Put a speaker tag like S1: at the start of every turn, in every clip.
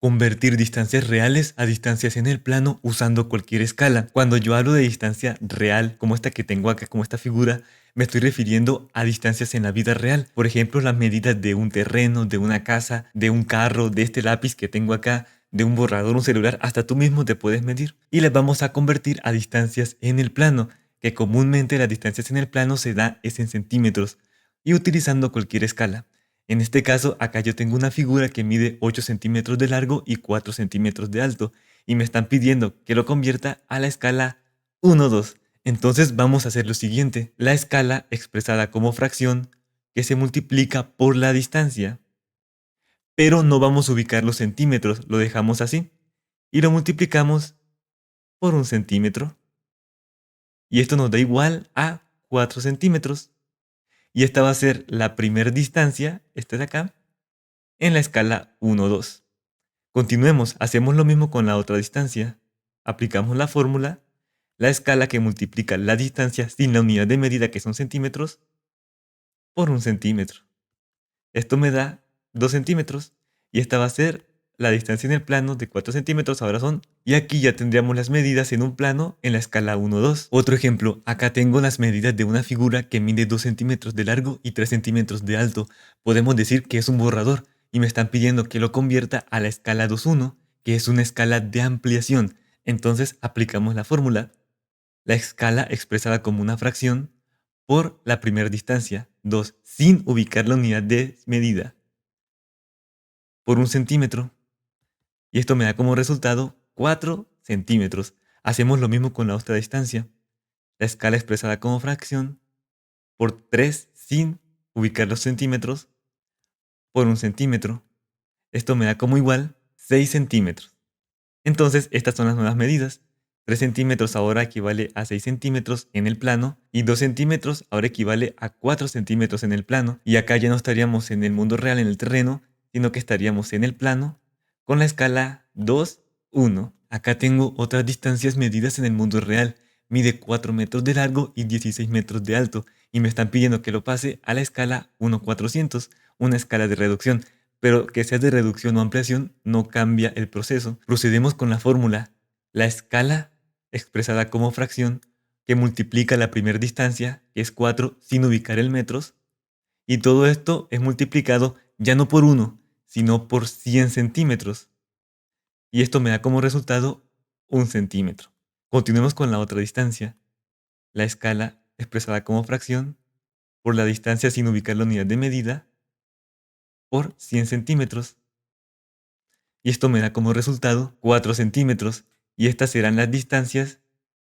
S1: Convertir distancias reales a distancias en el plano usando cualquier escala. Cuando yo hablo de distancia real, como esta que tengo acá, como esta figura, me estoy refiriendo a distancias en la vida real. Por ejemplo, las medidas de un terreno, de una casa, de un carro, de este lápiz que tengo acá, de un borrador, un celular, hasta tú mismo te puedes medir. Y las vamos a convertir a distancias en el plano, que comúnmente las distancias en el plano se da es en centímetros, y utilizando cualquier escala. En este caso, acá yo tengo una figura que mide 8 centímetros de largo y 4 centímetros de alto, y me están pidiendo que lo convierta a la escala 1,2. Entonces vamos a hacer lo siguiente. La escala expresada como fracción que se multiplica por la distancia, pero no vamos a ubicar los centímetros, lo dejamos así, y lo multiplicamos por 1 centímetro, y esto nos da igual a 4 centímetros. Y esta va a ser la primera distancia, esta de acá, en la escala 1,2. Continuemos, hacemos lo mismo con la otra distancia. Aplicamos la fórmula, la escala que multiplica la distancia sin la unidad de medida que son centímetros por 1 centímetro. Esto me da 2 centímetros y esta va a ser la distancia en el plano de 4 centímetros, ahora son. Y aquí ya tendríamos las medidas en un plano en la escala 1,2. Otro ejemplo, acá tengo las medidas de una figura que mide 2 centímetros de largo y 3 centímetros de alto. Podemos decir que es un borrador y me están pidiendo que lo convierta a la escala 2,1, que es una escala de ampliación. Entonces aplicamos la fórmula, la escala expresada como una fracción por la primera distancia, 2, sin ubicar la unidad de medida, por 1 centímetro. Y esto me da como resultado 4 centímetros. Hacemos lo mismo con la otra distancia. La escala expresada como fracción por 3 sin ubicar los centímetros por 1 centímetro. Esto me da como igual 6 centímetros. Entonces estas son las nuevas medidas. 3 centímetros ahora equivale a 6 centímetros en el plano y 2 centímetros ahora equivale a 4 centímetros en el plano. Y acá ya no estaríamos en el mundo real, en el terreno, sino que estaríamos en el plano con la escala 2, 1. Acá tengo otras distancias medidas en el mundo real. Mide 4 metros de largo y 16 metros de alto y me están pidiendo que lo pase a la escala 1,400, una escala de reducción, pero que sea de reducción o ampliación no cambia el proceso. Procedemos con la fórmula, la escala expresada como fracción que multiplica la primera distancia, que es 4 sin ubicar el metros, y todo esto es multiplicado ya no por 1, sino por 100 centímetros. Y esto me da como resultado 1 centímetro. Continuemos con la otra distancia, la escala expresada como fracción por la distancia sin ubicar la unidad de medida por 100 centímetros. Y esto me da como resultado 4 centímetros, y estas serán las distancias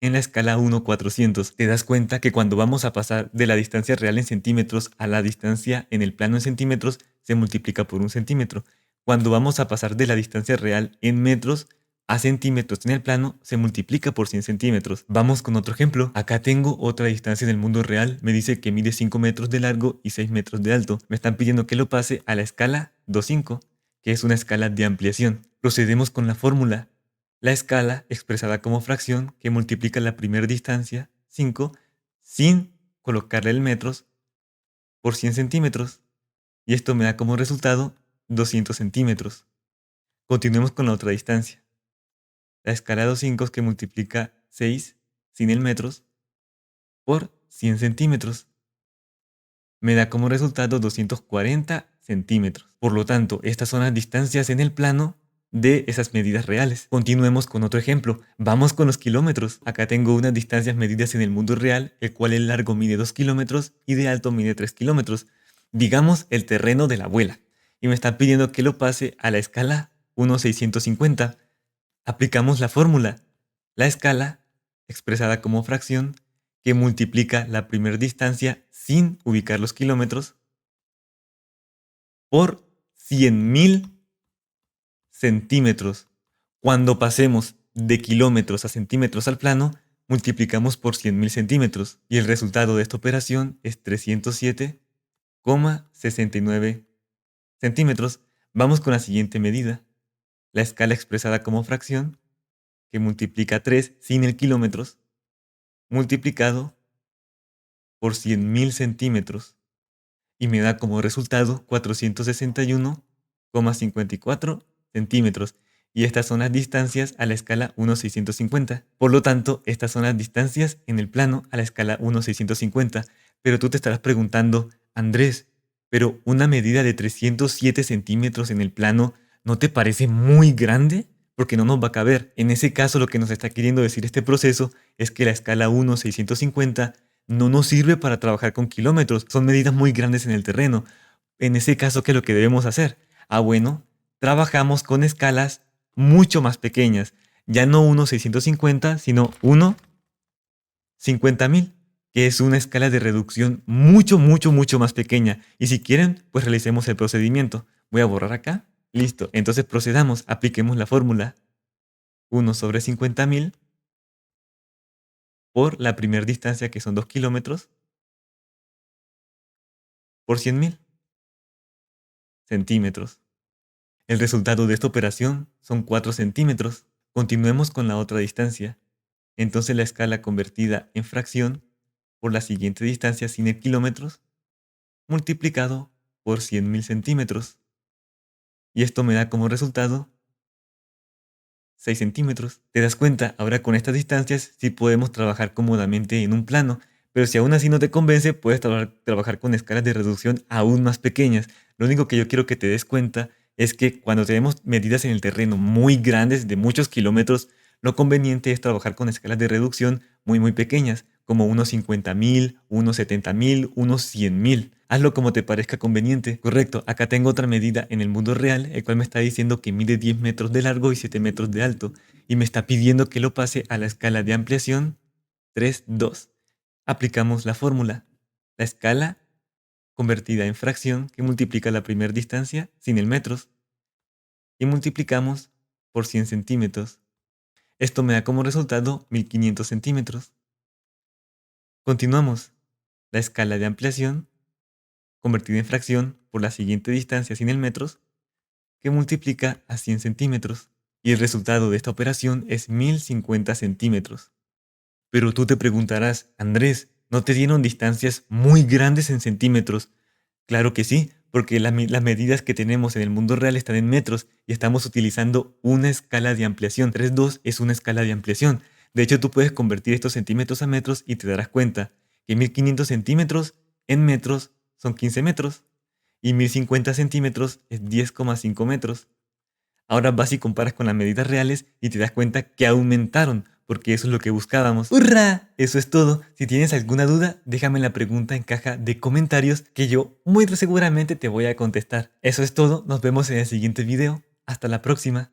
S1: en la escala 1,400. Te das cuenta que cuando vamos a pasar de la distancia real en centímetros a la distancia en el plano en centímetros, se multiplica por 1 centímetro. Cuando vamos a pasar de la distancia real en metros a centímetros en el plano, se multiplica por 100 centímetros. Vamos con otro ejemplo. Acá tengo otra distancia en el mundo real. Me dice que mide 5 metros de largo y 6 metros de alto. Me están pidiendo que lo pase a la escala 2,5, que es una escala de ampliación. Procedemos con la fórmula, la escala expresada como fracción que multiplica la primera distancia, 5, sin colocarle el metros, por 100 centímetros. Y esto me da como resultado 200 centímetros. Continuemos con la otra distancia. La escala 2,5 que multiplica 6, sin el metros, por 100 centímetros. Me da como resultado 240 centímetros. Por lo tanto, estas son las distancias en el plano de esas medidas reales. Continuemos con otro ejemplo. Vamos con los kilómetros. Acá tengo unas distancias medidas en el mundo real, el cual el largo mide 2 kilómetros y de alto mide 3 kilómetros. Digamos el terreno de la abuela. Y me están pidiendo que lo pase a la escala 1,650. Aplicamos la fórmula, la escala, expresada como fracción, que multiplica la primera distancia sin ubicar los kilómetros por 100.000 centímetros. Cuando pasemos de kilómetros a centímetros al plano, multiplicamos por 100.000 centímetros y el resultado de esta operación es 307,69 centímetros. Vamos con la siguiente medida, la escala expresada como fracción, que multiplica 3 sin el kilómetros, multiplicado por 100.000 centímetros y me da como resultado 461,54 centímetros. Y estas son las distancias a la escala 1/650. Por lo tanto, estas son las distancias en el plano a la escala 1/650. Pero tú te estarás preguntando, Andrés, ¿pero una medida de 307 centímetros en el plano no te parece muy grande? Porque no nos va a caber. En ese caso, lo que nos está queriendo decir este proceso es que la escala 1/650 no nos sirve para trabajar con kilómetros. Son medidas muy grandes en el terreno. En ese caso, ¿qué es lo que debemos hacer? Bueno, trabajamos con escalas mucho más pequeñas. Ya no 1/650, sino 1/50.000, que es una escala de reducción mucho, mucho, mucho más pequeña. Y si quieren, pues realicemos el procedimiento. Voy a borrar acá. Listo. Entonces procedamos. Apliquemos la fórmula. 1/50.000 por la primera distancia, que son 2 kilómetros, por 100.000 centímetros. El resultado de esta operación son 4 centímetros. Continuemos con la otra distancia. Entonces la escala convertida en fracción por la siguiente distancia sin el kilómetros multiplicado por 100.000 centímetros. Y esto me da como resultado 6 centímetros. ¿Te das cuenta? Ahora con estas distancias sí podemos trabajar cómodamente en un plano, pero si aún así no te convence, puedes trabajar con escalas de reducción aún más pequeñas. Lo único que yo quiero que te des cuenta es que cuando tenemos medidas en el terreno muy grandes, de muchos kilómetros, lo conveniente es trabajar con escalas de reducción muy pequeñas, como unos 50.000, unos 70.000, unos 100.000. Hazlo como te parezca conveniente. Correcto, acá tengo otra medida en el mundo real, el cual me está diciendo que mide 10 metros de largo y 7 metros de alto, y me está pidiendo que lo pase a la escala de ampliación 3,2. Aplicamos la fórmula. La escala convertida en fracción que multiplica la primera distancia sin el metros y multiplicamos por 100 centímetros. Esto me da como resultado 1500 centímetros. Continuamos. La escala de ampliación convertida en fracción por la siguiente distancia sin el metros que multiplica a 100 centímetros. Y el resultado de esta operación es 1050 centímetros. Pero tú te preguntarás, Andrés, ¿no te dieron distancias muy grandes en centímetros? Claro que sí, porque las medidas que tenemos en el mundo real están en metros y estamos utilizando una escala de ampliación. 3,2 es una escala de ampliación. De hecho, tú puedes convertir estos centímetros a metros y te darás cuenta que 1500 centímetros en metros son 15 metros y 1050 centímetros es 10,5 metros. Ahora vas y comparas con las medidas reales y te das cuenta que aumentaron, porque eso es lo que buscábamos. ¡Hurra! Eso es todo. Si tienes alguna duda, déjame la pregunta en caja de comentarios que yo muy seguramente te voy a contestar. Eso es todo. Nos vemos en el siguiente video. Hasta la próxima.